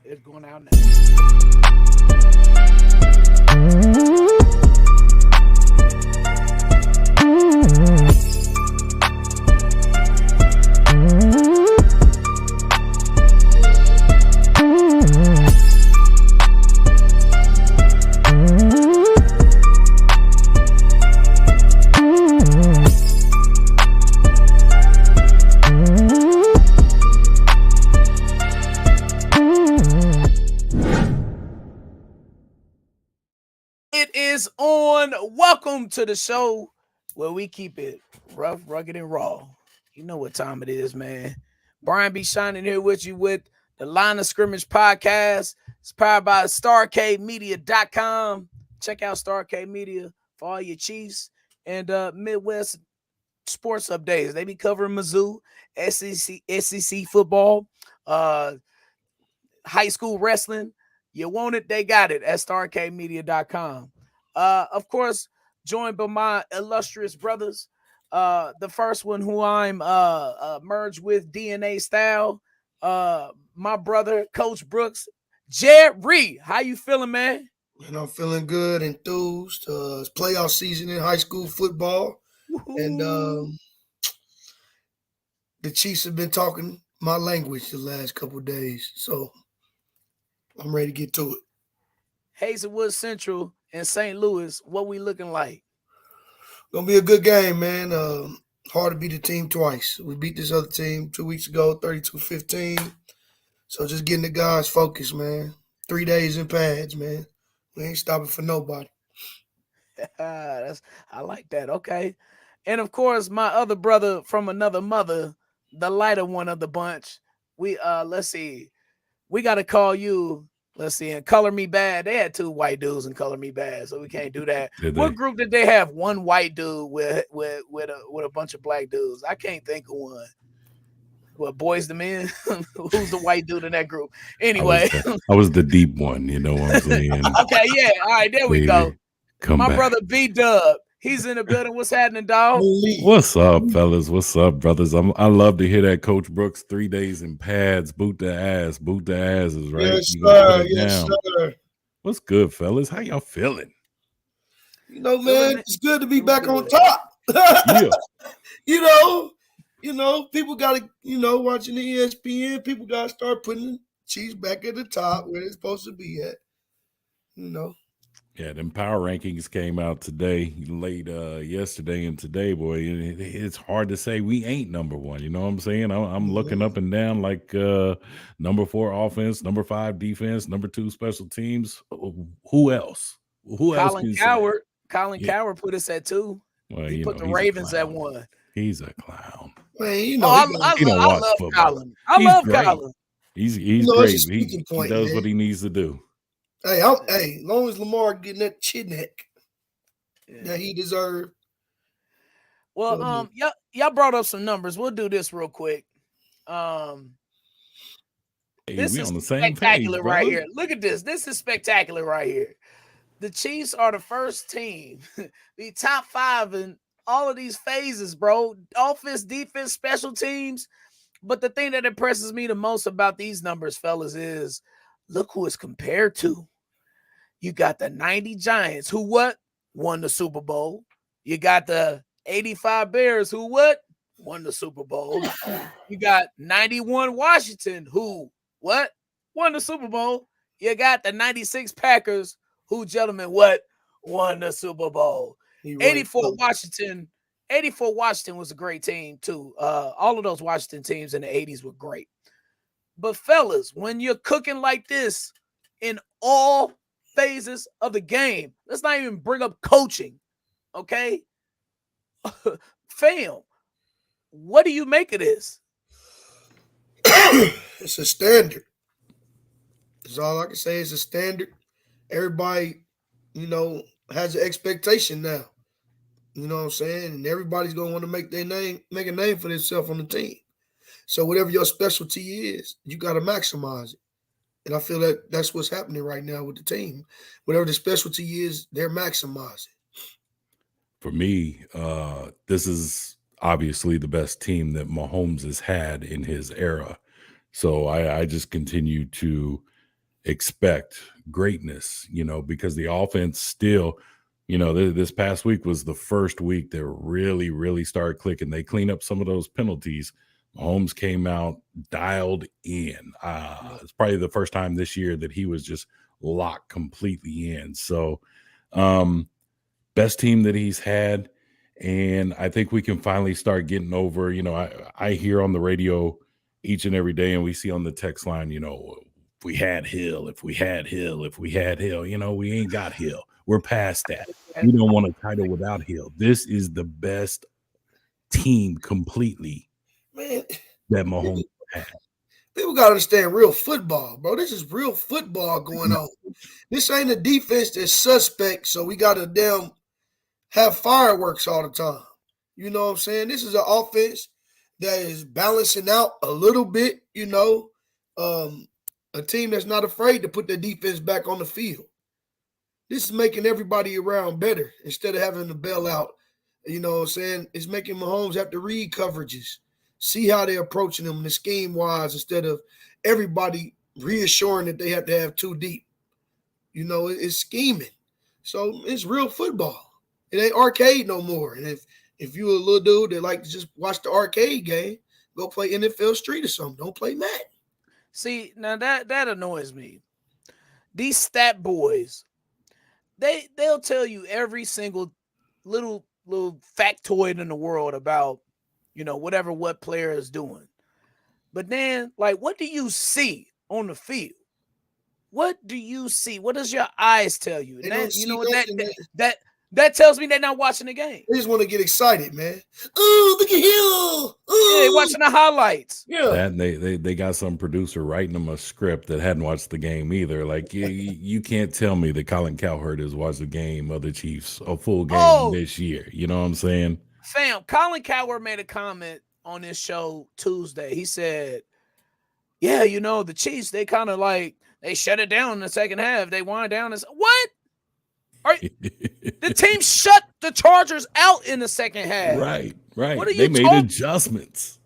It's going out now. It is on. Welcome to the show where we keep it rough, rugged, and raw. You know what time it is, man. Brian B. Shynin here with you with the Line of Scrimmage podcast. It's powered by StarCadeMedia.com. Check out StarCade Media for all your Chiefs and Midwest sports updates. They be covering Mizzou, SEC football, uh, high school wrestling. You want it, they got it at StarCadeMedia.com. Of course, joined by my illustrious brothers. The first one who I'm merged with DNA style. My brother, Coach Brooks. Jerry, how you feeling, man? And I'm feeling good, enthused. It's playoff season in high school football, and Woo-hoo. the Chiefs have been talking my language the last couple of days, so I'm ready to get to it. Hazelwood Central and St. Louis, what we looking like? Gonna be a good game, man. Hard to beat the team twice. We beat this other team 2 weeks ago, 32-15. So just getting the guys focused, man. 3 days in pads, man. We ain't stopping for nobody. That's I like that. Okay. And of course, my other brother from another mother, the lighter one of the bunch. We let's see. We gotta call you. Let's see, and Color Me Bad. They had two white dudes in Color Me Bad, so we can't do that. Did What they? group did they have? One white dude with a bunch of black dudes. I can't think of one. What Boys the Men? Who's the white dude in that group? I was Anyway, the I was the deep one, you know what I'm saying? okay, yeah. All right, there we go. Baby, come My back. brother B Dub. He's in the building. What's happening, dog? Malik. What's up, fellas? What's up, brothers? I love to hear that Coach Brooks 3 days in pads, boot the ass. Boot the asses, right? Yes, You gonna put sir. it Yes, down. sir. What's good, fellas? How y'all feeling? Man, Feeling it's good to be feeling back on good. top. Yeah. you know, people gotta, watching the ESPN, people gotta start putting the Chiefs back at the top where they're supposed to be at. You know. Yeah, them power rankings came out today, late yesterday and today, boy. It's hard to say we ain't number one. You know what I'm saying? I'm looking Mhm. up and down like number 4 offense, number 5 defense, number 2 special teams. Who else? Who else Colin can say? Coward. Colin Yeah. Coward put us at 2. Well, He put the he's a Ravens at clown. 1. He's a clown. Man, Oh, he got He don't I watch love football. Colin. I He's love great. Colin. He's it's a great. speaking He point, does man. what he needs to do. As long as Lamar getting that chin neck Yeah. that he deserved. Well, Go ahead. y'all brought up some numbers. We'll do this real quick. Um, Hey, this we is on the same page, spectacular right brother. here. Look at this. This is spectacular right here. The Chiefs are the first team, the top 5 in all of these phases, bro. Offense, defense, special teams. But the thing that impresses me the most about these numbers, fellas, is look who it's compared to. You got the 90 Giants, who what? Won the Super Bowl. You got the 85 Bears, who what? Won the Super Bowl. You got 91 Washington, who what? Won the Super Bowl. You got the 96 Packers, who, gentlemen, what? Won the Super Bowl. He right. 84 Washington. 84 Washington was a great team, too. All of those Washington teams in the 80s were great. But, fellas, when you're cooking like this in all phases of the game, let's not even bring up coaching, okay? Fam, what do you make of this? It's a standard. That's all I can say. It's a standard. Everybody, has an expectation now. You know what I'm saying? And everybody's gonna want to make a name for themselves on the team. So whatever your specialty is, you gotta maximize it. And I feel that that's what's happening right now with the team. Whatever the specialty is, they're maximizing. For me, this is obviously the best team that Mahomes has had in his era. So I just continue to expect greatness, because the offense still, this past week was the first week that really, really started clicking. They cleaned up some of those penalties. Mahomes came out dialed in. It's probably the first time this year that he was just locked completely in. So, best team that he's had. And I think we can finally start getting over, I hear on the radio each and every day, and we see on the text line, if we had Hill, if we had Hill, if we had Hill, we ain't got Hill. We're past that. We don't want a title without Hill. This is the best team completely, Man, that Mahomes had. people got to understand real football, bro. This is real football going on. This ain't a defense that's suspect, so we got to damn have fireworks all the time. You know what I'm saying? This is an offense that is balancing out a little bit, a team that's not afraid to put their defense back on the field. This is making everybody around better instead of having to bail out. You know what I'm saying? It's making Mahomes have to read coverages, see how they're approaching them, the scheme-wise, instead of everybody reassuring that they have to have too deep. It's scheming. So it's real football. It ain't arcade no more. And if you a little dude that like to just watch the arcade game, go play NFL Street or something. Don't play Madden. See, now that annoys me. These stat boys, they'll tell you every single little factoid in the world about, what player is doing. But then, like, what do you see on the field? What do you see? What does your eyes tell you? They And don't that, see that, nothing, that that tells me they're not watching the game. They just want to get excited, man. Oh, look at Hill. Yeah, they Oh, watching the highlights. yeah. That they got some producer writing them a script that hadn't watched the game either. Like you can't tell me that Colin Cowherd has watched the game of the Chiefs, a full game this year. You know what I'm saying? Fam, Colin Cowherd made a comment on this show Tuesday. He said, yeah, the Chiefs, they kind of like, they shut it down in the second half. They wind down. What? The team shut the Chargers out in the second half. Right. What are they you made talking? adjustments.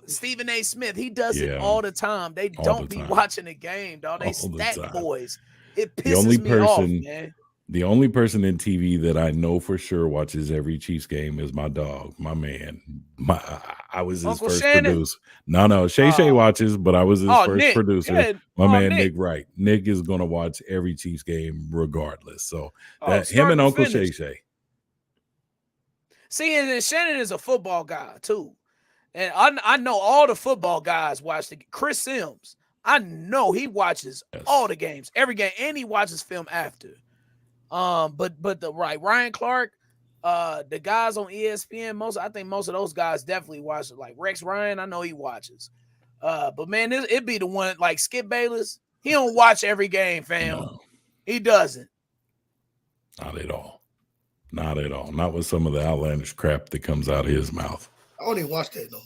Stephen A. Smith, he does it all the time. They don't be watching the game, dog. They stat boys. It pisses me off, man. The only person in TV that I know for sure watches every Chiefs game is my dog, my man. I was his Uncle first Shynin? producer. No, Shay watches, but I was his first Nick. producer. Yeah. My man Nick Wright. Nick is going to watch every Chiefs game regardless. So him and Uncle Shay. See, and Shynin is a football guy too. And I know all the football guys watch Chris Sims. I know he watches all the games, every game, and he watches film after. But Ryan Clark, the guys on ESPN, I think most of those guys definitely watch it. Like Rex Ryan, I know he watches. But man, it'd be the one like Skip Bayless. He don't watch every game, fam. No. He doesn't. Not at all. Not at all. Not with some of the outlandish crap that comes out of his mouth. I don't even watch that no more.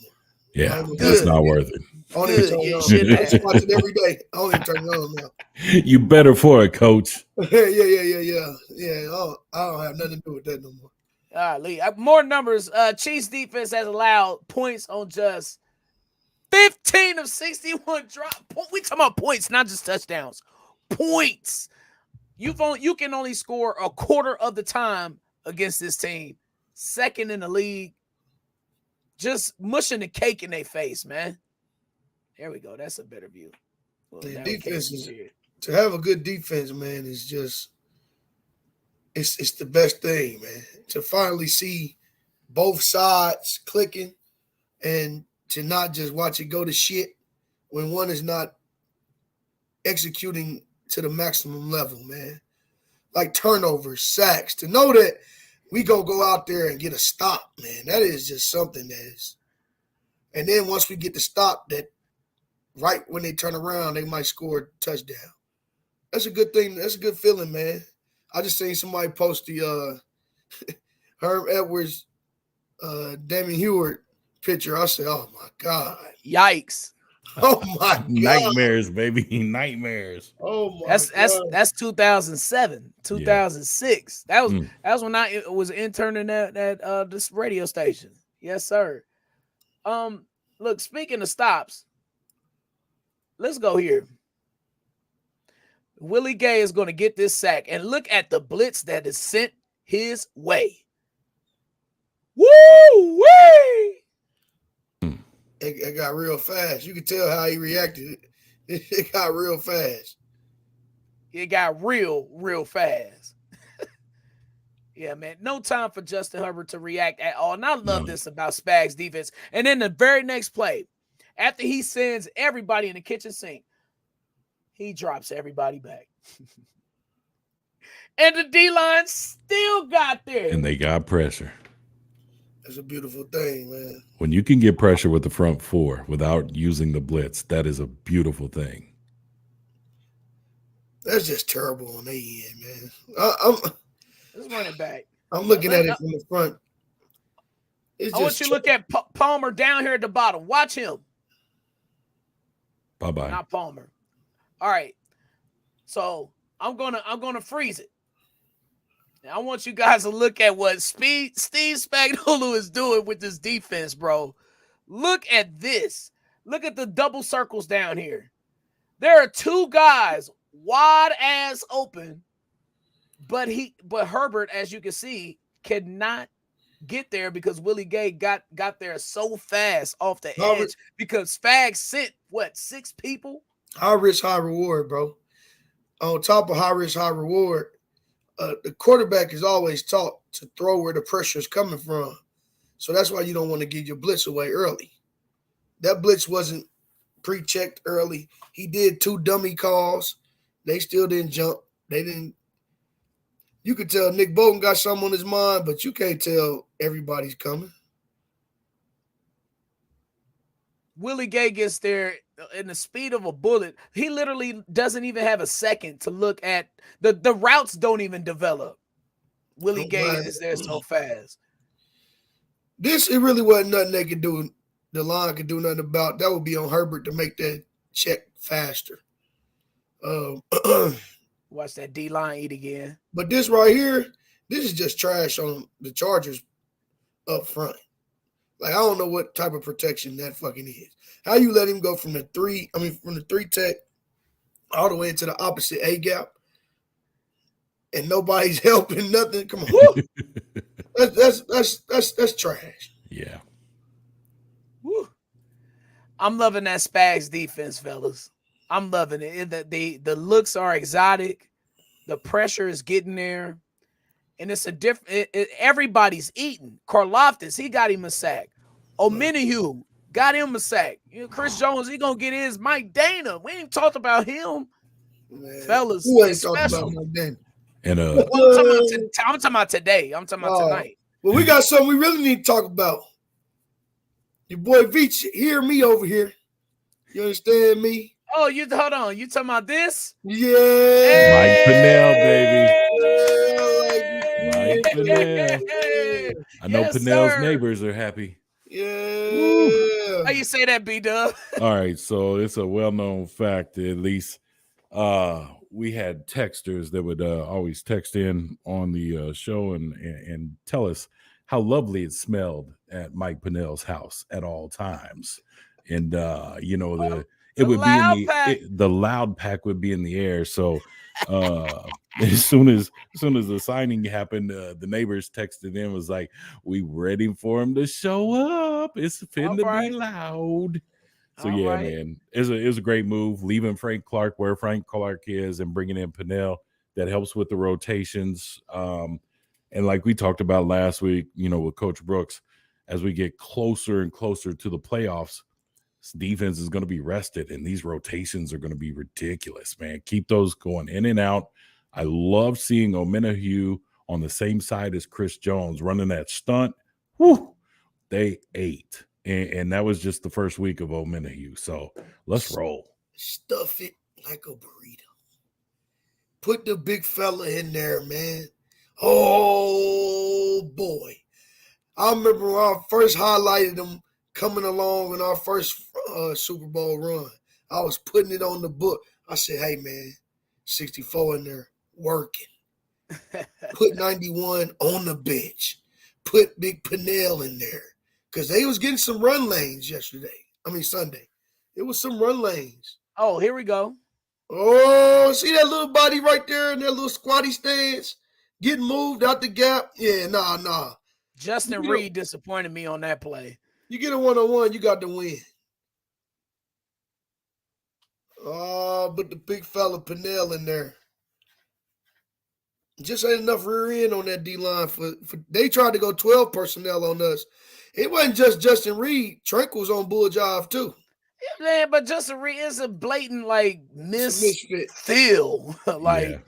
Yeah, that's not worth it. I don't even turn it on. I just watch it every day. I don't even turn it on now. You better for it, coach. Yeah. I don't have nothing to do with that no more. All right, Lee. More numbers. Chiefs defense has allowed points on just 15 of 61 drop. We talking about points, not just touchdowns. Points. You can only score a quarter of the time against this team. Second in the league. Just mushing the cake in their face, man. There we go. That's a better view. Well, defense to have a good defense, man, is just it's the best thing, man. To finally see both sides clicking and to not just watch it go to shit when one is not executing to the maximum level, man. Like turnovers, sacks, to know that we go out there and get a stop, man. That is just something that is. And then once we get the stop, that right when they turn around, they might score a touchdown. That's a good thing. That's a good feeling, man. I just seen somebody post the Herb Edwards, Damon Heward picture. I said, oh, my God. Yikes. Oh, my God. Nightmares, baby. Nightmares. Oh, my God. That's 2007, 2006. Yeah. That was when I was interning at this radio station. Yes, sir. Look, speaking of stops, let's go here. Willie Gay is going to get this sack. And look at the blitz that is sent his way. Woo-wee! It got real fast. You could tell how he reacted. It got real fast. It got real fast. Yeah, man. No time for Justin Herbert to react at all. And I love this about Spags defense. And then the very next play, after he sends everybody in the kitchen sink, he drops everybody back. And the D-line still got there. And they got pressure. That's a beautiful thing, man. When you can get pressure with the front four without using the blitz, that is a beautiful thing. That's just terrible on their end, man. Let's run it back. I'm looking at it from the front. I want you to look at Palmer down here at the bottom. Watch him. Bye-bye. Not Palmer. All right. So I'm gonna freeze it. I want you guys to look at what Steve Spagnuolo is doing with this defense, bro. Look at this. Look at the double circles down here. There are two guys wide ass open, but Herbert, as you can see, cannot get there because Willie Gay got there so fast off the edge because Spags sent, 6 people? High risk, high reward, bro. On top of high risk, high reward, the quarterback is always taught to throw where the pressure is coming from. So that's why you don't want to give your blitz away early. That blitz wasn't pre-checked early. He did 2 dummy calls. They still didn't jump. They didn't. You could tell Nick Bolton got something on his mind, but you can't tell everybody's coming. Willie Gay gets there in the speed of a bullet. He literally doesn't even have a second to look at the routes. Don't even develop. Willie Gay is there so fast. It really wasn't nothing they could do. The line could do nothing about. That would be on Herbert to make that check faster. Watch that D line eat again. But this right here, this is just trash on the Chargers up front. Like, I don't know what type of protection that fucking is. How you let him go from the 3 tech all the way into the opposite A gap and nobody's helping nothing? Come on. That's trash. Yeah. Woo. I'm loving that Spags defense, fellas. I'm loving it. The looks are exotic. The pressure is getting there. And it's a different. Everybody's eating. Karlaftis, he got him a sack. Omenihu got him a sack. Chris Jones, he gonna get his. Mike Dana, we ain't talked about him, Man, fellas. who ain't It's talking special. about Mike Dana? And Well, I'm talking about today. I'm talking about tonight. Well, we got something we really need to talk about. Your boy Veach, hear me over here. You understand me? Oh, hold on. You talking about this? Yeah. Mike Pinnell, baby. Yeah. Mike Pinnell. I know Yes, Pinnell's sir. neighbors are happy. Yeah. How you say that, B-Dub? All right, so it's a well-known fact, at least. We had texters that would always text in on the show and tell us how lovely it smelled at Mike Pinnell's house at all times. And it would be in the loud pack would be in the air. So as soon as the signing happened, the neighbors texted in, was like, "We ready for him to show up. It's finna be loud." So man, it was a great move, leaving Frank Clark where Frank Clark is and bringing in Pinnell. That helps with the rotations. And like we talked about last week, with Coach Brooks, as we get closer and closer to the playoffs, this defense is going to be rested, and these rotations are going to be ridiculous, man. Keep those going in and out. I love seeing Omenihu on the same side as Chris Jones running that stunt. Whew, they ate. And that was just the first week of Omenihu. So let's roll. Stuff it like a burrito. Put the big fella in there, man. Oh, boy. I remember when I first highlighted him coming along in our first Super Bowl run. I was putting it on the book. I said, hey, man, 64 in there working. Put 91 on the bench. Put Big Pinnell in there. Because they was getting some run lanes Sunday. It was some run lanes. Oh, here we go. Oh, see that little body right there in that little squatty stance? Getting moved out the gap? Yeah, nah. Justin Reed disappointed me on that play. You get a one-on-one, you got to win. Oh, but the big fella Pinnell in there. Just ain't enough rear end on that D-line. For they tried to go 12 personnel on us. It wasn't just Justin Reed. Tranquil's on bull job too. Yeah, man, but Justin Reed is a blatant misfit. feel. Yeah.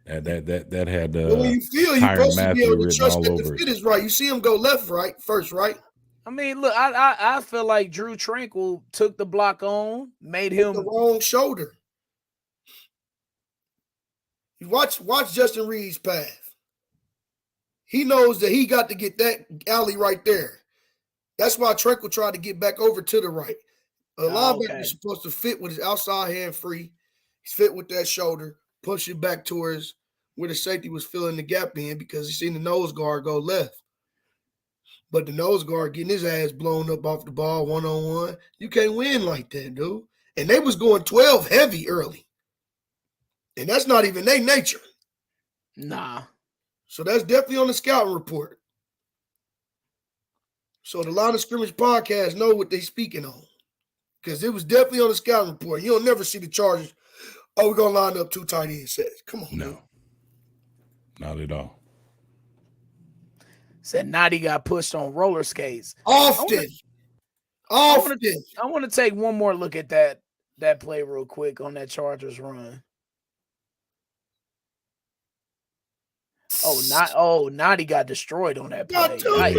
That had But when you feel, you're Tyrann supposed to be Matthew able to written trust all that over the it. fit is right. You see him go left, right, first, right? I mean, look, I feel like Drew Tranquil took the block on, made him the wrong shoulder. You watch Justin Reed's path. He knows that he got to get that alley right there. That's why Tranquil tried to get back over to the right. A linebacker is supposed to fit with his outside hand free. He's fit with that shoulder, push it back towards where the safety was filling the gap in because he seen the nose guard go left. But the nose guard getting his ass blown up off the ball one-on-one. You can't win like that, dude. And they was going 12 heavy early. And that's not even their nature. Nah. So that's definitely on the scouting report. So the Line of Scrimmage podcast know what they speaking on. Because it was definitely on the scouting report. You'll never see the Chargers. Oh, we're going to line up 2 tight end sets. Come on, No. man. Not at all. Said Nadi got pushed on roller skates. Often. I want to take one more look at that play real quick on that Chargers run. Nadi got destroyed on that play.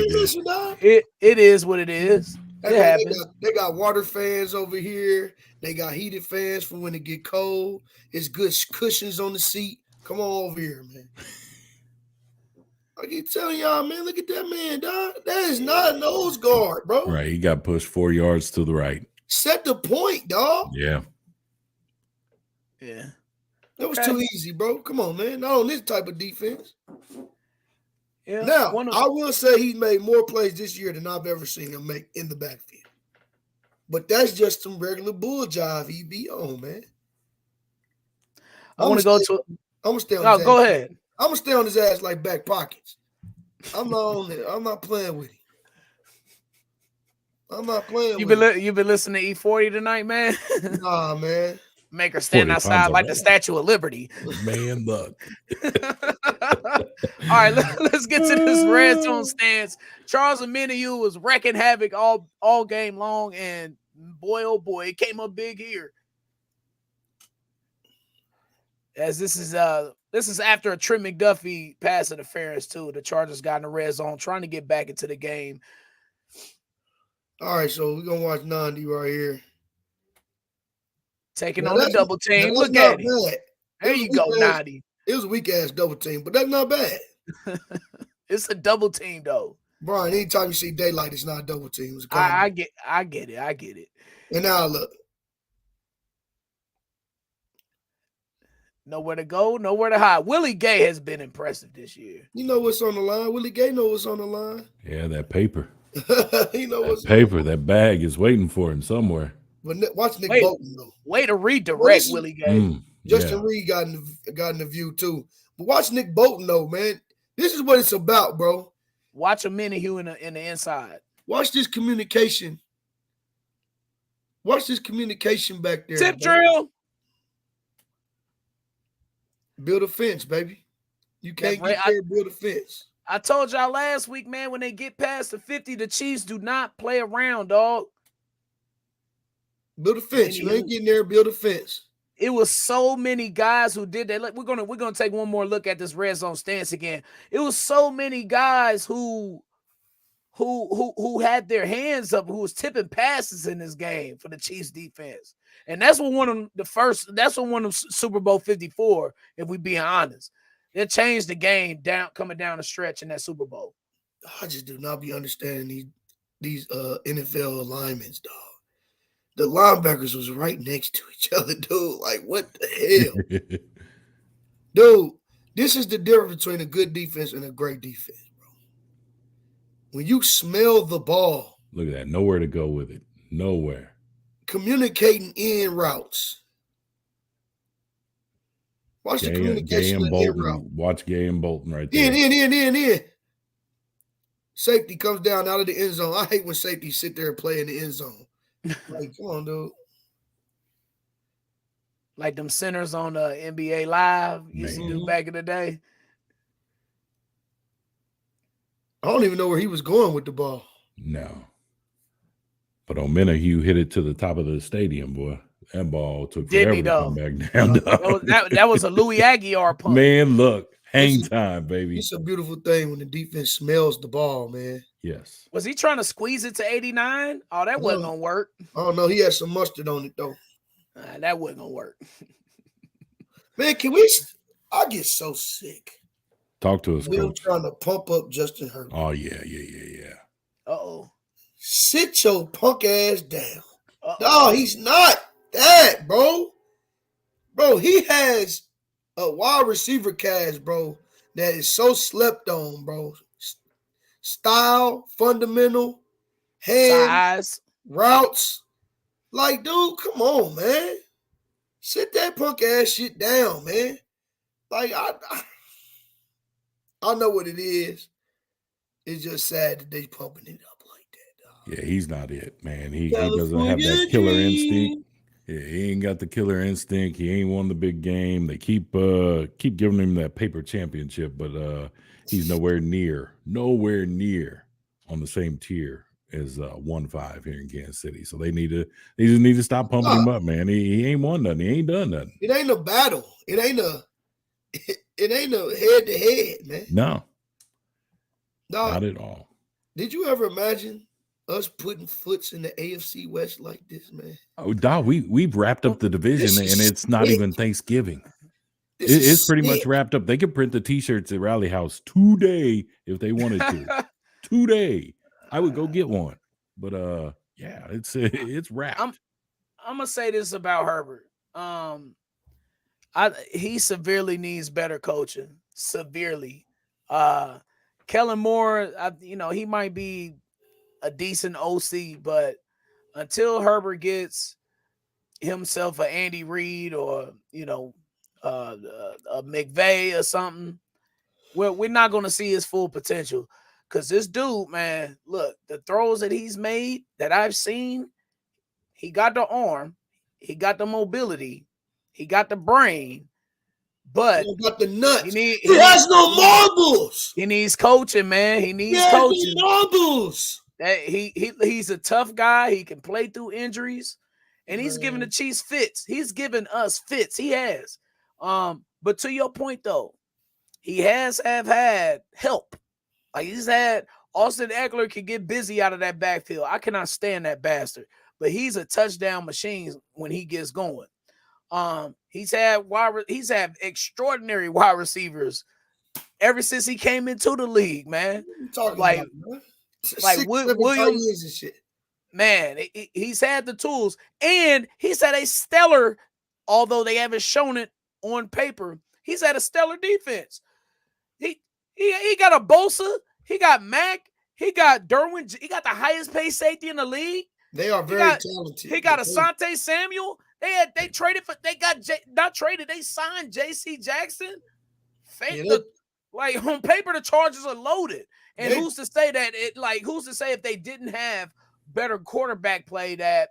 It is what it is. It happens. They got water fans over here. They got heated fans for when it get cold. It's good cushions on the seat. Come on over here, man. I keep telling y'all, man, look at that man, dog. That is not a nose guard, bro. Right. He got pushed 4 yards to the right. Set the point, dog. Yeah. Yeah. That was too easy, bro. Come on, man. Not on this type of defense. Yeah. Now, I will say he's made more plays this year than I've ever seen him make in the backfield. But that's just some regular bull jive he be on, man. I'm going to go to I'm going to stay on his ass. Go ahead. I'm going to stay on his ass like back pockets. I'm not on there. I'm not playing with him. I'm not playing with him. You been listening to E40 tonight, man? Nah, man. Make her stand outside like the Statue of Liberty. Man, buck. All right, let's get to this red zone stance. Charles Omenihu was wrecking havoc all game long, and boy, oh boy, it came up big here. As this is after a Trent McDuffie pass interference too. The Chargers got in the red zone, trying to get back into the game. All right, so we're gonna watch Nandi right here. Taking on the double team. Look at it. There you go, Nadi. It was a weak ass double team, but that's not bad. It's a double team though. Brian, anytime you see daylight, it's not a double team. It's a I get it. And now look. Nowhere to go, nowhere to hide. Willie Gay has been impressive this year. You know what's on the line. Willie Gay knows what's on the line. Yeah, that paper. He knows what's paper. That bag is waiting for him somewhere. But watch Nick Bolton though. Way to redirect Willie Gay. Justin Reed got in the view too. But watch Nick Bolton though, man. This is what it's about, bro. Watch Omenihu in the inside. Watch this communication. Watch this communication back there. Tip drill. Build a fence, baby. You can't get there, build a fence. I told y'all last week, man, when they get past the 50, the Chiefs do not play around, dog. Build a fence. You ain't getting there, build a fence. It was so many guys who did that. Like, we're gonna take one more look at this red zone stance again. It was so many guys who had their hands up, who was tipping passes in this game for the Chiefs defense. And that's what won them Super Bowl 54, if we being honest. It changed the game coming down the stretch in that Super Bowl. I just do not be understanding these NFL alignments, dog. The linebackers was right next to each other, dude. Like, what the hell? Dude, this is the difference between a good defense and a great defense, bro. When you smell the ball. Look at that. Nowhere to go with it. Nowhere. Communicating in routes. Watch the Gay communication and in the route. Bolton. Watch Gay and Bolton right there. In. Safety comes down out of the end zone. I hate when safeties sit there and play in the end zone. Like, come on, dude. Like them centers on NBA Live used to do back in the day. I don't even know where he was going with the ball. No. But O'Menahue hit it to the top of the stadium, boy. That ball took forever to come back down. That was a Louis Aguiar punt. Man, look. Hang time, baby. It's a beautiful thing when the defense smells the ball, man. Yes. Was he trying to squeeze it to 89? Oh, that wasn't going to work. I don't know. He had some mustard on it, though. That wasn't going to work. Man, can we – I get so sick. Talk to us, Bill Coach. Trying to pump up Justin Herbert. Oh, yeah. Uh-oh. Sit your punk ass down. No, he's not that, bro. Bro, he has a wide receiver cast, bro, that is so slept on, bro. Style, fundamental, hands, size, routes. Like, dude, come on, man. Sit that punk ass shit down, man. Like, I know what it is. It's just sad that they pumping it up like that, dog. Yeah, he's not it, man. He doesn't have that killer instinct. Yeah, he ain't got the killer instinct. He ain't won the big game. They keep giving him that paper championship, but he's nowhere near on the same tier as 1-5 here in Kansas City. So they just need to stop pumping him up, man. He ain't won nothing. He ain't done nothing. It ain't a battle. It ain't a head to head, man. No. Dog, not at all. Did you ever imagine us putting foots in the AFC West like this, man? Oh, dog, we've wrapped up the division, and it's not even Thanksgiving. It's pretty much wrapped up. They could print the T-shirts at Rally House today if they wanted to. Today, I would go get one. But yeah, it's wrapped. I'm gonna say this about Herbert. He severely needs better coaching. Severely. Kellen Moore, he might be a decent OC, but until Herbert gets himself a Andy Reid or a McVay or something, we're not going to see his full potential. Because this dude, man, look, the throws that he's made that I've seen, he got the arm, he got the mobility, he got the brain, but he got the nuts. He has no marbles. He needs coaching, man. He needs coaching. No marbles. He's a tough guy. He can play through injuries, and he's giving the Chiefs fits. He's giving us fits. He has. But to your point, though, he have had help. Like he's had Austin Eckler can get busy out of that backfield. I cannot stand that bastard, but he's a touchdown machine when he gets going. He's had extraordinary wide receivers ever since he came into the league, man. Like Williams and shit. Man, he's had the tools, and he's had a stellar, although they haven't shown it on paper, he's had a stellar defense. He got a Bosa, he got Mack, he got Derwin, he got the highest paid safety in the league. They are very talented. He got Asante Samuel. They signed J.C. Jackson. Like on paper, the Chargers are loaded. And who's to say if they didn't have better quarterback play that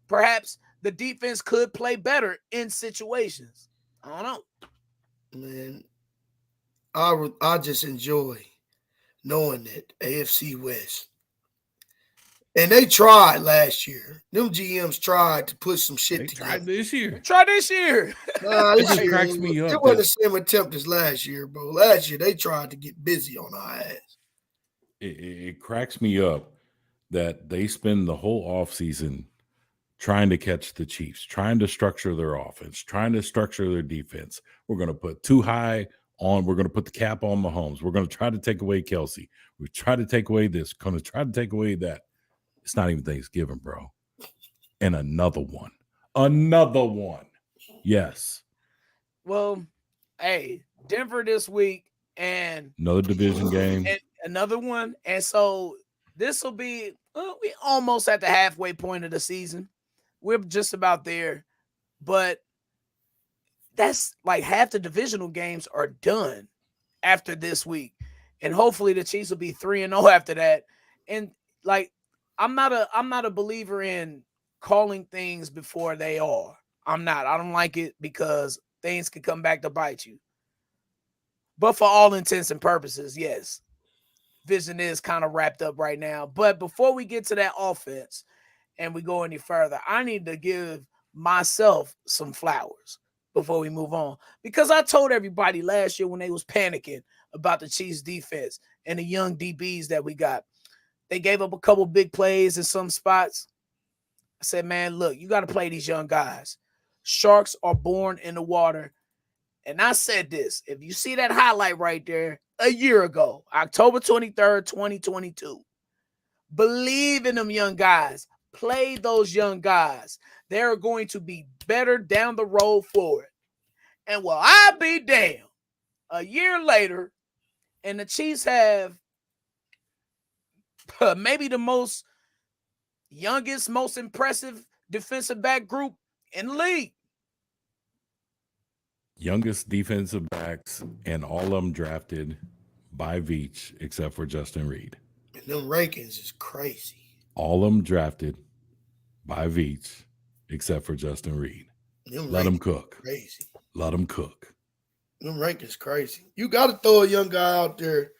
perhaps the defense could play better in situations? I don't know. Man, I just enjoy knowing that AFC West. And they tried last year. Them GMs tried to put some shit together. Tried this year. This year. This year cracks me up. It wasn't the same attempt as last year, bro. Last year, they tried to get busy on our ass. It cracks me up that they spend the whole offseason trying to catch the Chiefs, trying to structure their offense, trying to structure their defense. We're going to put too high on. We're going to put the cap on Mahomes. We're going to try to take away Kelsey. We try to take away this. Going to try to take away that. It's not even Thanksgiving, bro. And another one. Yes. Well, hey, Denver this week and another division game. And another one. And so this will be, we almost at the halfway point of the season. We're just about there. But that's like half the divisional games are done after this week. And hopefully the Chiefs will be 3-0 after that. And like I'm not a believer in calling things before they are. I'm not. I don't like it because things can come back to bite you. But for all intents and purposes, yes, vision is kind of wrapped up right now. But before we get to that offense and we go any further, I need to give myself some flowers before we move on. Because I told everybody last year when they was panicking about the Chiefs defense and the young DBs that we got, they gave up a couple big plays in some spots. I said, man, look, you got to play these young guys. Sharks are born in the water. And I said this, if you see that highlight right there a year ago, October 23rd, 2022, believe in them young guys. Play those young guys. They're going to be better down the road for it. And will I be damned, a year later, and the Chiefs have maybe the most youngest, most impressive defensive back group in the league. Youngest defensive backs, and all of them drafted by Veach, except for Justin Reed. And them rankings is crazy. All of them drafted by Veach, except for Justin Reed. Let them cook. Crazy. Let them cook. Them rankings crazy. You got to throw a young guy out there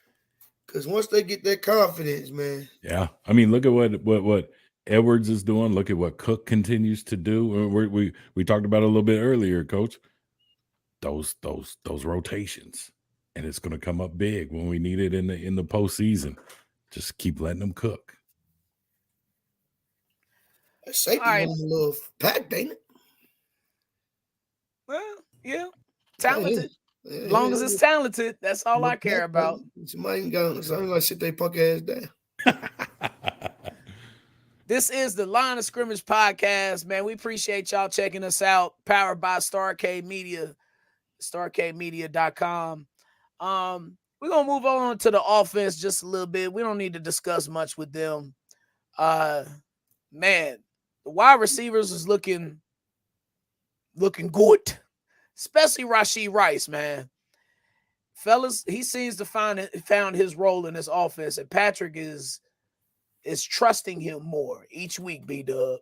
because once they get that confidence, man. Yeah, I mean, look at what Edwards is doing. Look at what Cook continues to do. We talked about it a little bit earlier, Coach. Those rotations, and it's going to come up big when we need it in the postseason. Just keep letting them cook. That safety All right. a little packed, ain't it? Well, yeah, talented. As long as it's talented, that's all I care about. Somebody ain't got something like sit their punk ass down. This is the Line of Scrimmage podcast, man. We appreciate y'all checking us out. Powered by Starcade Media, starcademedia.com. We're going to move on to the offense just a little bit. We don't need to discuss much with them. Man, the wide receivers is looking good, especially Rashee Rice, man. Fellas, he seems to found his role in this offense, and Patrick is trusting him more each week, B-Dub.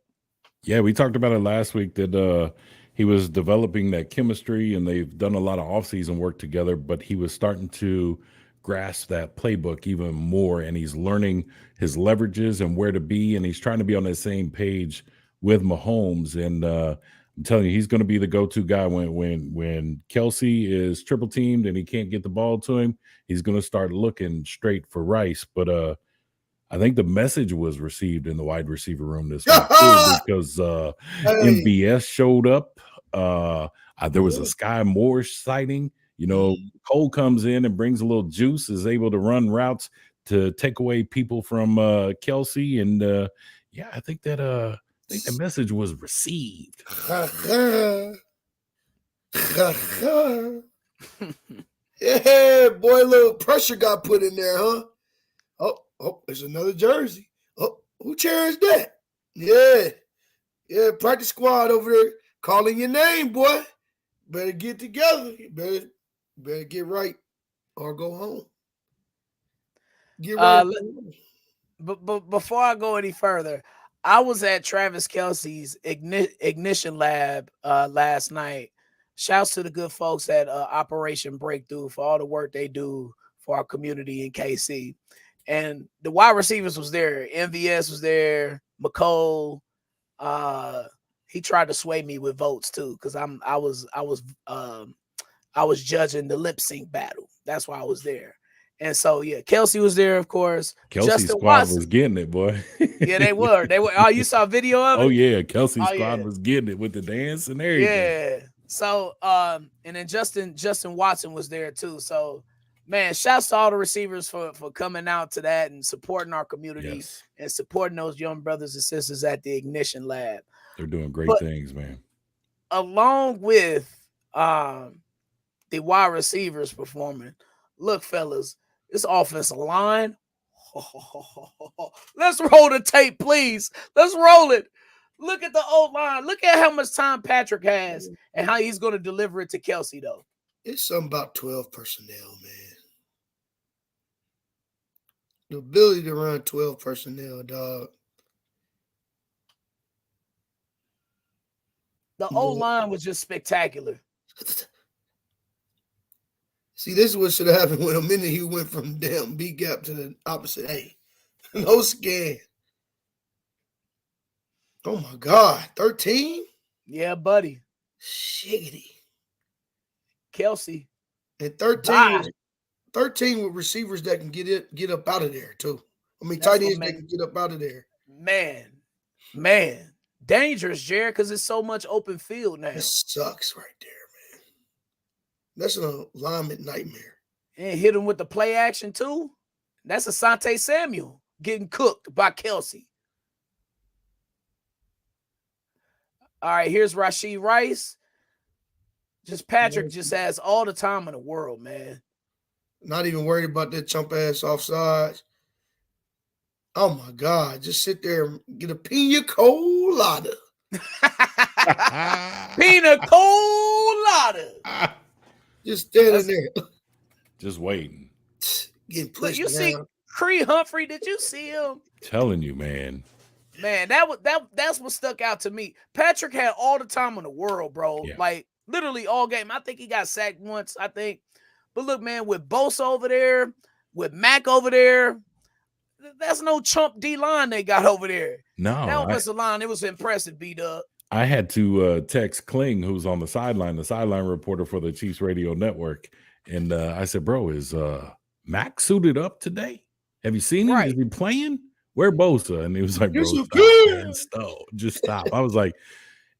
Yeah, we talked about it last week that he was developing that chemistry, and they've done a lot of offseason work together, but he was starting to grasp that playbook even more, and he's learning his leverages and where to be, and he's trying to be on that same page with Mahomes. And I'm telling you, he's going to be the go-to guy when Kelsey is triple teamed and he can't get the ball to him. He's going to start looking straight for Rice. But I think the message was received in the wide receiver room this week too, because MBS showed up. There was a Sky Moore sighting. You know, Cole comes in and brings a little juice, is able to run routes to take away people from Kelsey. And yeah, I think the message was received. Yeah, boy, a little pressure got put in there, huh? Oh, there's another jersey. Oh, who cheers that? Yeah, practice squad over there calling your name, boy. Better get together. You better get right or go home. Get right. But before I go any further, I was at Travis Kelce's ignition lab last night. Shouts to the good folks at Operation Breakthrough for all the work they do for our community in KC. And the wide receivers was there. MVS was there. McCole. He tried to sway me with votes too, because I was judging the lip sync battle. That's why I was there. And so yeah, Kelsey was there, of course. Kelsey's squad was getting it, boy. Yeah, they were. Oh, you saw a video of it? Oh yeah, Kelsey's squad was getting it with the dance and everything. Yeah. So and then Justin Watson was there too. So man, shouts to all the receivers for coming out to that and supporting our community and supporting those young brothers and sisters at the Ignition Lab. They're doing great things, man. Along with the wide receivers performing, look, fellas, this offensive line. Let's roll the tape, please. Let's roll it. Look at the old line. Look at how much time Patrick has and how he's going to deliver it to Kelsey, though. It's something about 12 personnel, man. The ability to run 12 personnel, dog. The old line was just spectacular. See, this is what should have happened when a minute he went from damn B gap to the opposite A. No scan. Oh my God, 13? Yeah, buddy. Shiggity. Kelsey. And 13 with receivers that can get up out of there too. I mean, tight ends that can get up out of there. Man. Dangerous, Jared, because it's so much open field now. It sucks right there, man. That's an alignment nightmare. And hit him with the play action too. That's Asante Samuel getting cooked by Kelsey. All right, here's Rashee Rice. Patrick just has all the time in the world, man. Not even worried about that chump ass offsides. Oh my God! Just sit there and get a pina colada. Pina colada. Just standing there, just waiting, getting pushed. You see Cree Humphrey? Did you see him? Telling you, man. Man, that's what stuck out to me. Patrick had all the time in the world, bro. Yeah. Like literally all game. I think he got sacked once. I think, but look, man, with Bosa over there, with Mac over there. That's no chump D line they got over there. No, that offensive line, it was impressive, B-Dub. I had to text Kling, who's on the sideline reporter for the Chiefs radio network. And I said, bro, is Mac suited up today? Have you seen him? Is he playing? Where Bosa? And he was like, bro, just stop. I was like,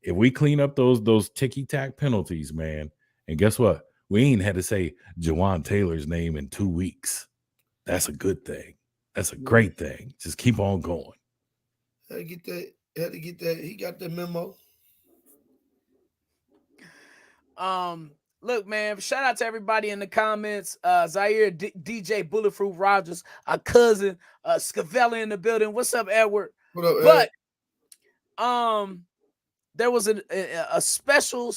if we clean up those ticky-tack penalties, man, and guess what? We ain't had to say Jawan Taylor's name in 2 weeks. That's a good thing. That's a great thing. Just keep on going. Had to get that. He got the memo. Look, man, shout out to everybody in the comments. Zaire, DJ Bulletproof Rogers, our cousin, Scavella in the building. What's up, Edward? What up, Ed? There was a special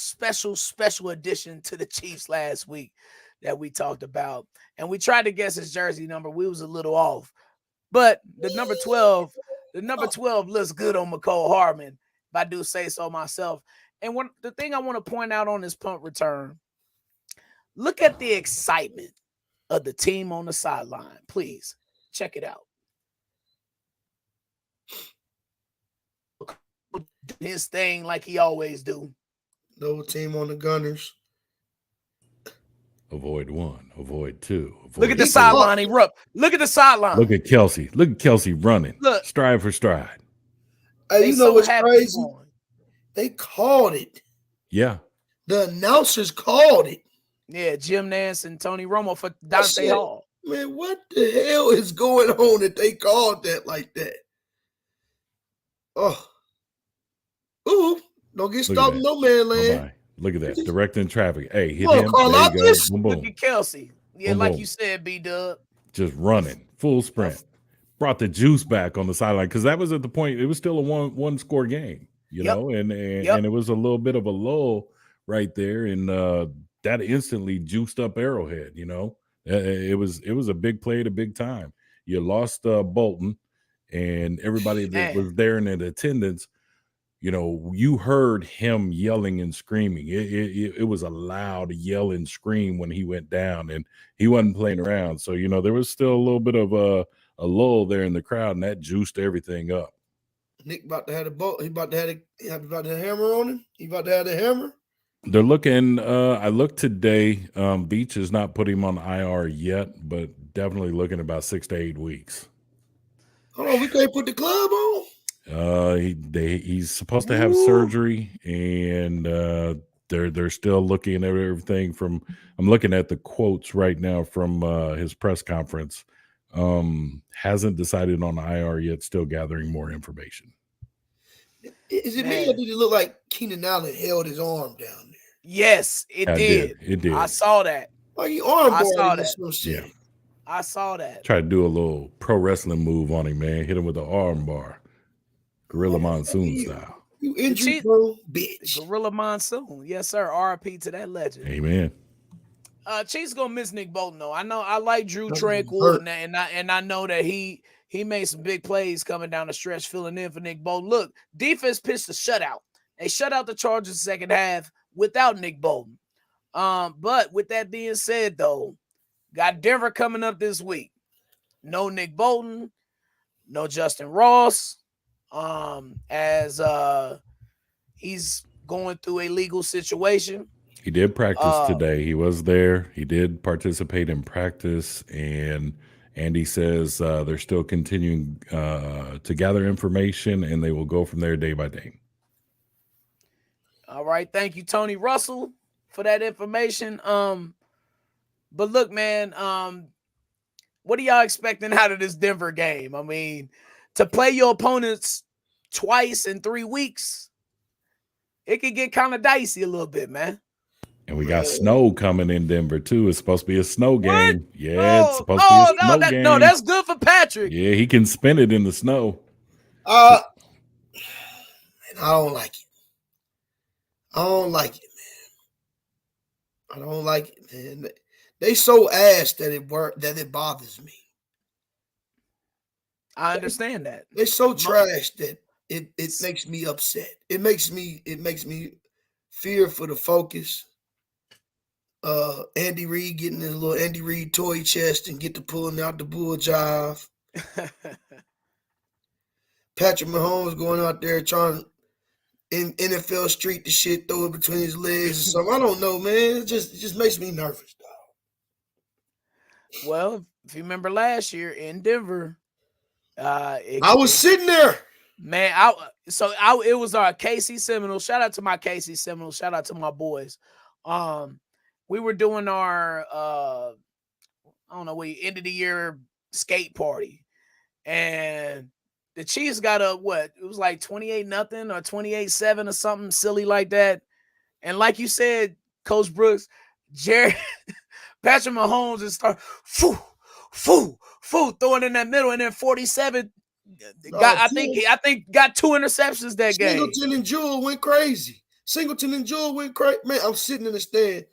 addition to the Chiefs last week that we talked about, and we tried to guess his jersey number. We was a little off. But the number 12 looks good on McCole Hardman, if I do say so myself. And the thing I want to point out on this punt return, look at the excitement of the team on the sideline. Please check it out. His thing like he always do. Double team on the Gunners. Avoid one, avoid two. Look at the sideline. Look at the sideline. Look at Kelsey. Look at Kelsey running. Look. Stride for stride. Hey, you know what's crazy? They called it. Yeah. The announcers called it. Yeah, Jim Nance and Tony Romo for Dante Hall. Man, what the hell is going on that they called that like that? Oh. Ooh, don't get stopped in no man land. Look at that. Directing traffic. Hey, hit him. There you go. Boom, boom. Look at Kelsey. Yeah, boom, like boom. You said, B-Dub. Just running. Full sprint. Brought the juice back on the sideline because that was at the point. It was still a one score game, you know, and it was a little bit of a lull right there. And that instantly juiced up Arrowhead, you know. It was a big play at a big time. You lost Bolton and everybody that was there in attendance. You know, you heard him yelling and screaming. It was a loud yell and scream when he went down, and he wasn't playing around. So, you know, there was still a little bit of a lull there in the crowd, and that juiced everything up. Nick about to have a bolt. He about to have a hammer on him. He about to have the hammer. They're looking. I looked today. Beach has not put him on IR yet, but definitely looking about 6 to 8 weeks. Hold on, we can't put the club on. He's supposed to have surgery, and they're still looking at everything from. I'm looking at the quotes right now from his press conference. Hasn't decided on IR yet. Still gathering more information. Is it me or did it look like Keenan Allen held his arm down there? Yes, it did. It did. I saw that. Like he arm I saw that. Yeah. I saw that. Try to do a little pro wrestling move on him, man. Hit him with the arm bar. Gorilla Monsoon style. You The injury Chiefs, prone bitch. Gorilla Monsoon. Yes, sir. RP to that legend. Amen. Chiefs gonna miss Nick Bolton though. I know I like Drew That's gonna Tranquil, hurt. and I know that he made some big plays coming down the stretch, filling in for Nick Bolton. Look, defense pitched a shutout. They shut out the Chargers second half without Nick Bolton. But with that being said, though, got Denver coming up this week. No Nick Bolton, no Justin Ross. As he's going through a legal situation. He did practice today. He was there. He did participate in practice, and Andy says they're still continuing to gather information, and they will go from there day by day. All right, thank you, Tony Russell, for that information. But look, man, what are y'all expecting out of this Denver game? I mean, to play your opponents twice in 3 weeks, it could get kind of dicey a little bit, man. And we got snow coming in Denver too. It's supposed to be a snow game. What? Yeah, it's supposed to be a snow game. No, that's good for Patrick. Yeah, he can spin it in the snow. Man, I don't like it. I don't like it, man. I don't like it, man. They so ass that it bothers me. I understand that. They're so trash that it makes me upset. It makes me fear for the focus. Andy Reid getting his little Andy Reid toy chest and get to pulling out the bull jive. Patrick Mahomes going out there trying in NFL street the shit, throw it between his legs or something. I don't know, man. It just makes me nervous, dog. Well, if you remember last year in Denver, I was sitting there. Man, it was our KC Seminoles. Shout out to my KC Seminoles. Shout out to my boys. We were doing our I don't know, end of the year skate party, and the Chiefs got a what? It was like 28-0 or 28-7 or something silly like that. And like you said, Coach Brooks, Patrick Mahomes just start throwing in that middle, and then 47 I think got 2 interceptions that game. Singleton and Jewell went crazy. Man, I'm sitting in the stand.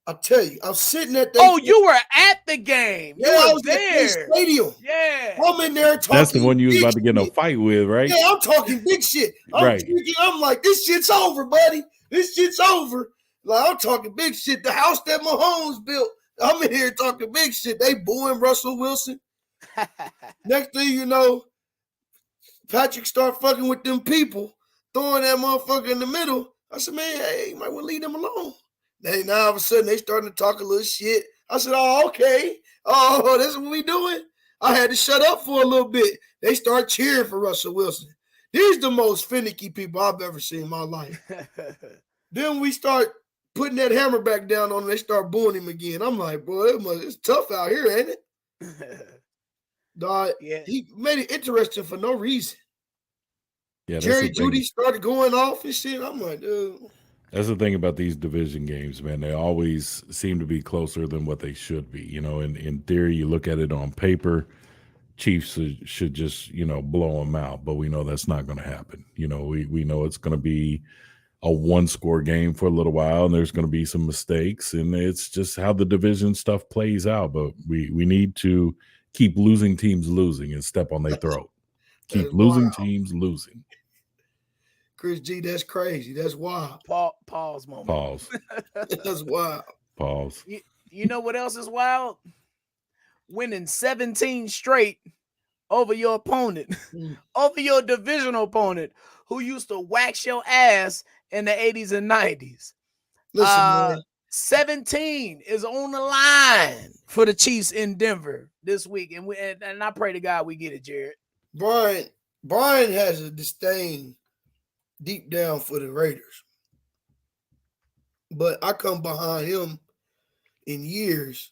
I'll tell you, I'm sitting at that. Oh, you were at the game. Yeah, I was there. At the stadium. Yeah. I'm in there talking. That's the one you was about to get in a fight with, right? Yeah, I'm talking big shit. I'm like, this shit's over, buddy. This shit's over. Like, I'm talking big shit. The house that Mahomes built. I'm in here talking big shit. They booing Russell Wilson. Next thing you know, Patrick start fucking with them people, throwing that motherfucker in the middle. I said, man, hey, you might want to leave them alone. Now all of a sudden they starting to talk a little shit. I said, oh, okay. Oh, that's what we doing? I had to shut up for a little bit. They start cheering for Russell Wilson. These the most finicky people I've ever seen in my life. Then we start putting that hammer back down on him. They start booing him again. I'm like, boy, it's tough out here, ain't it? Dog, yeah. He made it interesting for no reason. Yeah, Jerry Jeudy started going off and shit. I'm like, dude. That's the thing about these division games, man. They always seem to be closer than what they should be. You know, in theory, you look at it on paper, Chiefs should just, blow them out. But we know that's not going to happen. We know it's going to be a one-score game for a little while, and there's going to be some mistakes. And it's just how the division stuff plays out. But we need to keep losing teams losing and step on their throat. Keep losing teams losing. Chris G, that's crazy. That's wild. Pause moment. Pause. That's wild. Pause. You know what else is wild? Winning 17 straight over your opponent, over your divisional opponent who used to wax your ass in the 80s and 90s. Listen, man. 17 is on the line for the Chiefs in Denver this week. And I pray to God we get it, Jared. Brian has a disdain deep down for the Raiders. But I come behind him in years,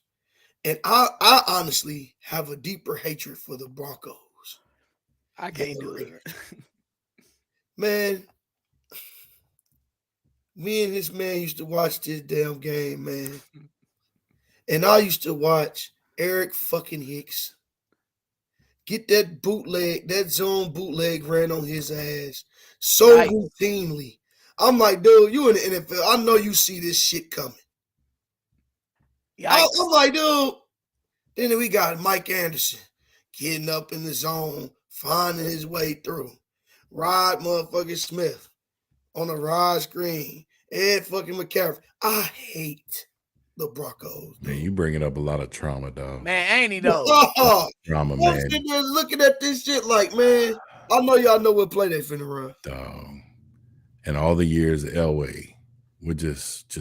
and I honestly have a deeper hatred for the Broncos. I can't do it. Man, me and this man used to watch this damn game, man. And I used to watch Eric fucking Hicks, get that bootleg, that zone bootleg ran on his ass so Yikes. routinely. I'm like, dude, you in the NFL. I know you see this shit coming. Yikes. I'm like, dude. Then we got Mike Anderson getting up in the zone, finding his way through. Rod motherfucking Smith on a Rod screen. Ed fucking McCaffrey. I hate the Broncos. Man, you bringing up a lot of trauma, dog. Man, ain't he though? Trauma, I'm man. sitting there looking at this shit like, man, I know y'all know what play they finna run. Dog. And all the years Elway would just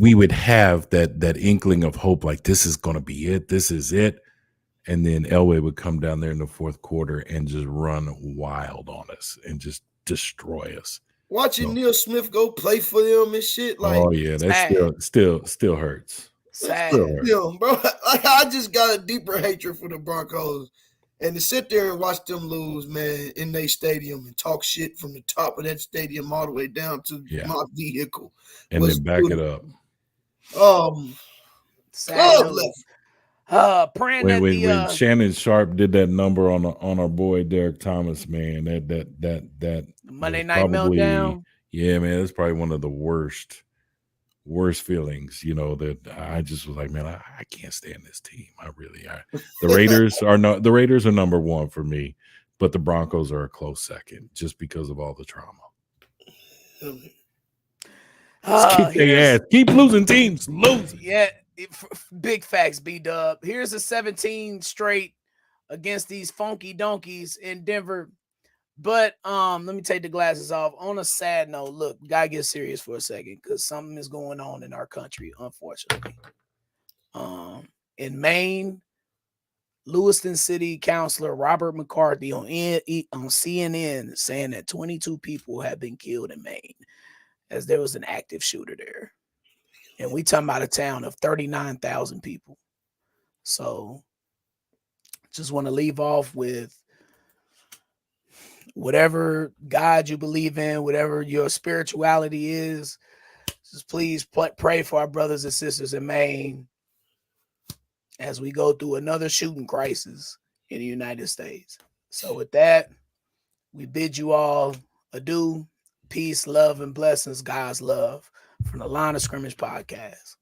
we would have that inkling of hope, like this is gonna be it, this is it. And then Elway would come down there in the fourth quarter and just run wild on us and just destroy us. Watching Neil Smith go play for them and shit, like, oh yeah, that still hurts. Sad. Still hurts. Them, bro. Like, I just got a deeper hatred for the Broncos. And to sit there and watch them lose, man, in their stadium and talk shit from the top of that stadium all the way down to my vehicle. And then back it up. Sad news. Praying when that Shannon Sharp did that number on our boy Derek Thomas, man, that Monday Night Meltdown. Yeah, man, that's probably one of the worst feelings, that I just was like, man, I can't stand this team. The Raiders are number one for me, but the Broncos are a close second just because of all the trauma. Kick their ass. Keep losing teams. Lose. Yeah, big facts, B-Dub. Here's a 17 straight against these funky donkeys in Denver. But let me take the glasses off. On a sad note, look, gotta get serious for a second because something is going on in our country, unfortunately. In Maine, Lewiston City Councilor Robert McCarthy on CNN saying that 22 people have been killed in Maine as there was an active shooter there. And we talking about a town of 39,000 people. So just want to leave off with whatever God you believe in, whatever your spirituality is, just please pray for our brothers and sisters in Maine as we go through another shooting crisis in the United States. So with that, we bid you all adieu, peace, love, and blessings, God's love from the Line of Scrimmage podcast.